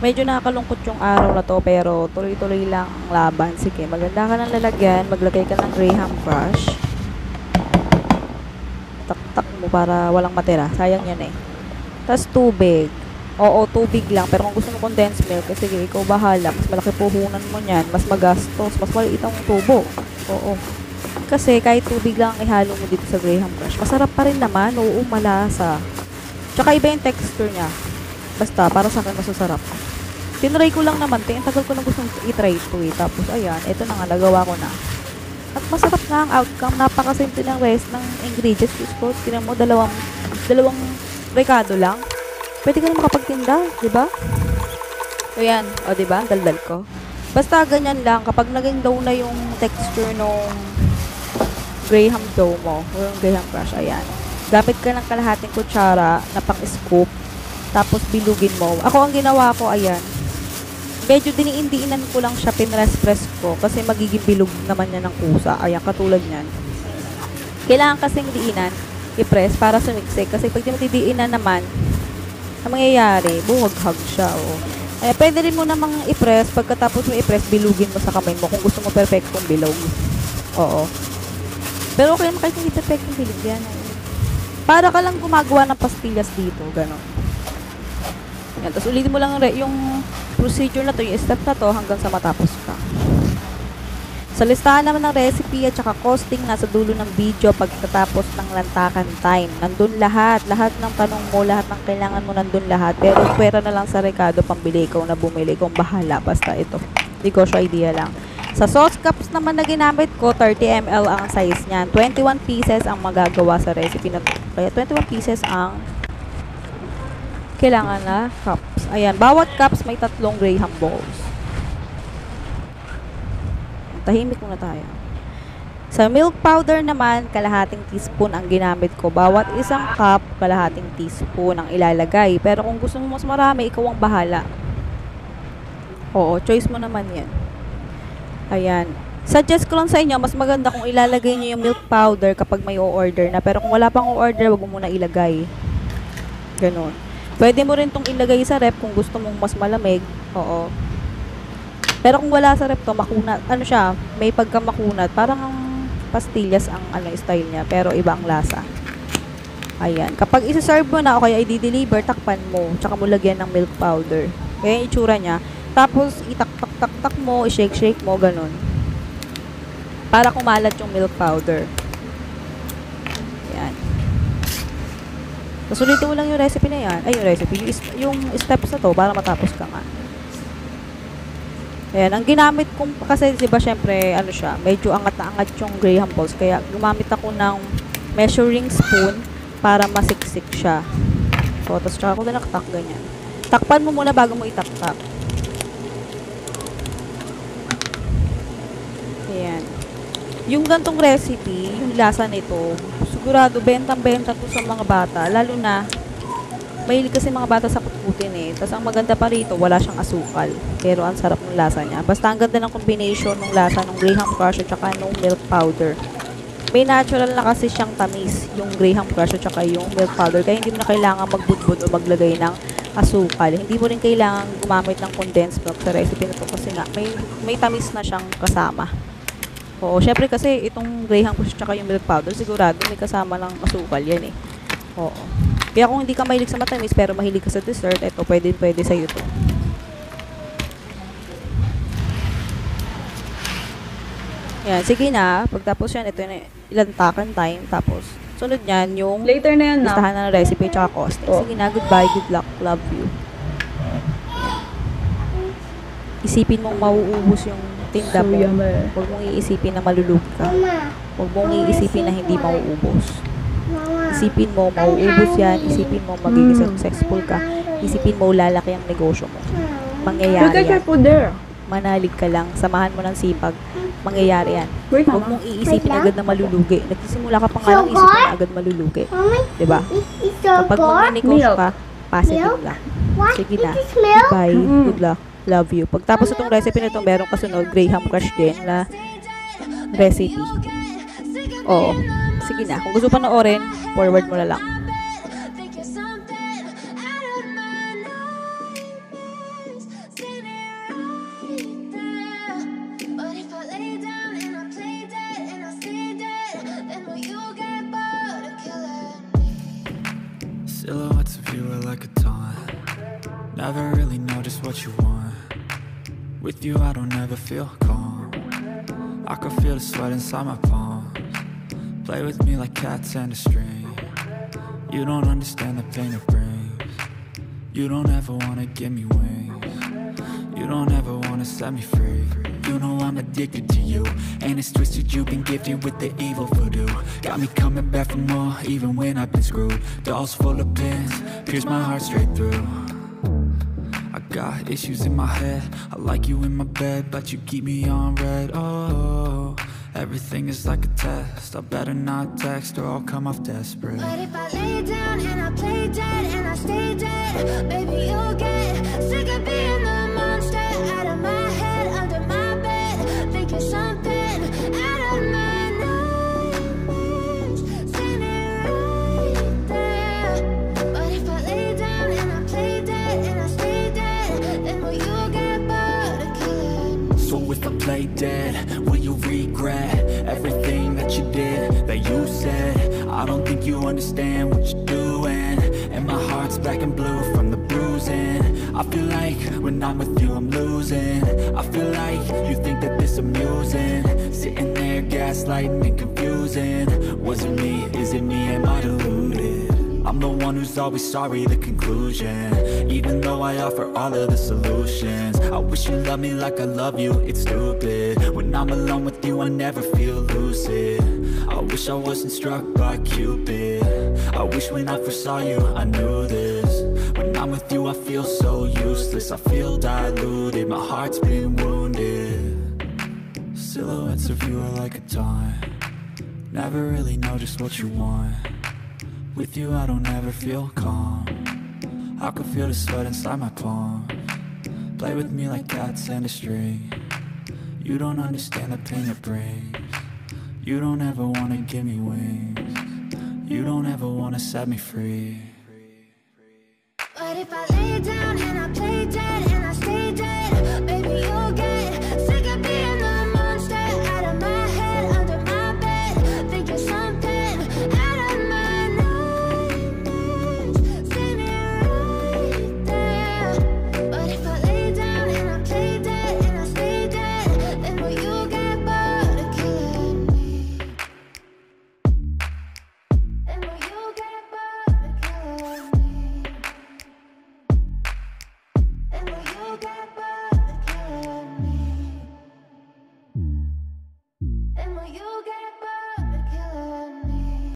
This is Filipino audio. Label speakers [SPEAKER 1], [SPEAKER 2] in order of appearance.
[SPEAKER 1] Medyo nakakalungkot yung araw na to, pero tuloy-tuloy lang ang laban. Sige, maganda ka ng lalagyan, maglagay ka ng Graham crush. Tak-tak mo para walang matira. Sayang yan eh. Tapos tubig. Oo, tubig lang. Pero kung gusto mo condensed milk, sige, ikaw bahala. Mas malaki puhunan mo niyan. Mas magastos. Mas maliit ang tubo. Oo. Kasi kahit tubig lang ihalo mo dito sa Graham crush, masarap pa rin naman. Oo, malasa. Tsaka iba yung texture niya. Basta, para sa akin masasarap. Tinry ko lang naman. Ang tagal ko lang gusto i-try ito eh. Tapos, ayan. Ito na nga. Nagawa ko na. At masarap na ang outcome. Napakasimple ng rest ng ingredients. Ko, tinan mo, dalawang recado lang. Pwede ka na makapagtinda. Diba? So, yan. O, diba? Daldal ko. Basta, ganyan lang. Kapag naging dough na yung texture nung Graham dough mo, o yung Graham crush, ayan. Gamit ka ng kalahating kutsara na pang-scoop. Tapos, bilugin mo. Ako, ang ginawa ko, ayan. Medyo diniindiinan ko lang siya, pinress-press ko. Kasi magiging bilog naman yan ng kusa. Ayan, katulad yan. Kailangan kasing diinan, i-press para sumiksik. Kasi pag di mo didiinan naman, ang mangyayari, buhaghag siya. Oh. Ay, pwede rin mo namang i-press. Pagkatapos mo i-press, bilugin mo sa kamay mo kung gusto mo perfectong bilog. Oo. Pero okay naman kahit hindi perfectong bilog yan. Para ka lang gumagawa ng pastillas dito. Ganon. Yan. Tapos ulitin mo lang yung procedure na to, yung step na to, hanggang sa matapos ka. Sa listahan naman ng recipe at saka costing, nasa dulo ng video pagkatapos ng lantakan time. Nandun lahat. Lahat ng tanong mo, lahat ng kailangan mo, nandun lahat. Pero pwera na lang sa Ricardo pambili, ikaw na bumili, kung bahala. Basta ito. Negosyo idea lang. Sa sauce cups naman na ginamit ko, 30 ml ang size niyan. 21 pieces ang magagawa sa recipe na to. Kaya 21 pieces ang kailangan na cups. Ayan, bawat cups may 3 Graham balls. Tahimik muna tayo. Sa milk powder naman, kalahating teaspoon ang ginamit ko. Bawat isang cup, kalahating teaspoon ang ilalagay. Pero kung gusto mo mas marami, ikaw ang bahala. Oo, choice mo naman yan. Ayan. Suggest ko lang sa inyo, mas maganda kung ilalagay nyo yung milk powder kapag may o-order na. Pero kung wala pang o-order, wag mo muna ilagay. Ganon. Pwede mo rin itong ilagay sa rep kung gusto mong mas malamig. Oo. Pero kung wala sa rep to, makunat. Ano siya? May pagkamakunat. Parang ang pastillas ang style niya. Pero iba ang lasa. Ayan. Kapag isa-serve mo na o kaya i-deliver, takpan mo. Tsaka mo lagyan ng milk powder. Kaya yung itsura niya. Tapos, itak-tak-tak-tak mo, i-shake-shake mo, ganun. Para kumalat yung milk powder. Ayan. Tapos ulitin mo lang yung recipe na yan. Ay, yung recipe. Yung steps na to para matapos ka nga. Ayan. Ang ginamit kong, kasi diba syempre, ano siya, medyo angat na angat yung Graham balls. Kaya gumamit ako ng measuring spoon para masiksik siya. So, tapos tsaka ko dinaktak ganyan. Takpan mo muna bago mo itaktak. Ayan. Yung gantong recipe, yung lasa nito, sigurado bentang-benta to sa mga bata. Lalo na, mahilig kasi mga bata sa kutkutin eh. Tapos ang maganda pa rito, wala siyang asukal. Pero ang sarap ng lasa niya. Basta ang ganda ng combination ng lasa ng Graham crush at saka ng milk powder. May natural na kasi siyang tamis, yung Graham crush at saka yung milk powder. Kaya hindi mo na kailangan magbudbud o maglagay ng asukal. Hindi mo rin kailangan gumamit ng condensed milk sa recipe na to kasi nga, may tamis na siyang kasama. Oo, syempre kasi itong Graham crush tsaka yung milk powder, sigurado may kasama ng asukal yan eh. Oo. Kaya kung hindi ka mahilig sa matamis pero mahilig ka sa dessert, ito pwede sa'yo to. Yan, sige na. Pagtapos yan, ito yung ilantakan time. Tapos, sunod yan yung
[SPEAKER 2] Later na yan na.
[SPEAKER 1] listahan na ng recipe tsaka costing.
[SPEAKER 2] Oh.
[SPEAKER 1] Sige na, goodbye, good luck, love you. Isipin mong mauubos yung tinda mo. Huwag mong iisipin na malulugi ka. Huwag mong iisipin na hindi mauubos. Isipin mo, mauubos yan. Isipin mo, magiging successful ka. Isipin mo, lalaki ang negosyo mo. Mangyayari yan. Manalig ka lang. Samahan mo ng sipag. Mangyayari yan. Huwag mong iisipin agad na malulugi. Nagsisimula ka pa nga lang isipin na agad malulugi. Diba? Kapag mag-negosyo ka, positive lang. Sige na. Bye. Good luck. Love you. Pagtapos itong recipe na ito, meron kasunod, Graham crush din na recipe. Oo. Sige na. Kung gusto panoorin, forward mo na lang.
[SPEAKER 2] Never really know just what you want. With you I don't ever feel calm. I can feel the sweat inside my palms. Play with me like cats and a string. You don't understand the pain it brings. You don't ever wanna give me wings. You don't ever wanna set me free. You know I'm addicted to you, and it's twisted, you've been gifted with the evil voodoo. Got me coming back for more, even when I've been screwed. Dolls full of pins, pierce my heart straight through. I got issues in my head, I like you in my bed, but you keep me on red. Oh, everything is like a test, I better not text or I'll come off desperate.
[SPEAKER 3] But if I lay down and I play dead and I stay dead, baby you'll get sick of being the monster out of my head, under my bed, thinking something out of my nightmares, standing right there. But if I lay down and I play dead and I stay dead, then will you get bored of killing?
[SPEAKER 2] So if I play dead, will you regret everything that you did, that you said? I don't think you understand what you're doing, and my heart's black and blue from the bruising. I feel like when I'm with you I'm losing. I feel like you think that this amusing, sitting there gaslighting and confusing. Was it me? Is it me? Am I deluded? I'm the one who's always sorry, the conclusion, even though I offer all of the solutions. I wish you loved me like I love you, it's stupid. When I'm alone with you I never feel lucid. I wish I wasn't struck by Cupid. I wish when I first saw you I knew this. When I'm with you I feel so useless, I feel diluted, my heart's been wounded. Silhouettes of you are like a taunt. Never really know just what you want. With you I don't ever feel calm. I can feel the sweat inside my palms. Play with me like cats and a string. You don't understand the pain it brings. You don't ever wanna give me wings. You don't ever wanna set me free.
[SPEAKER 3] But if I lay down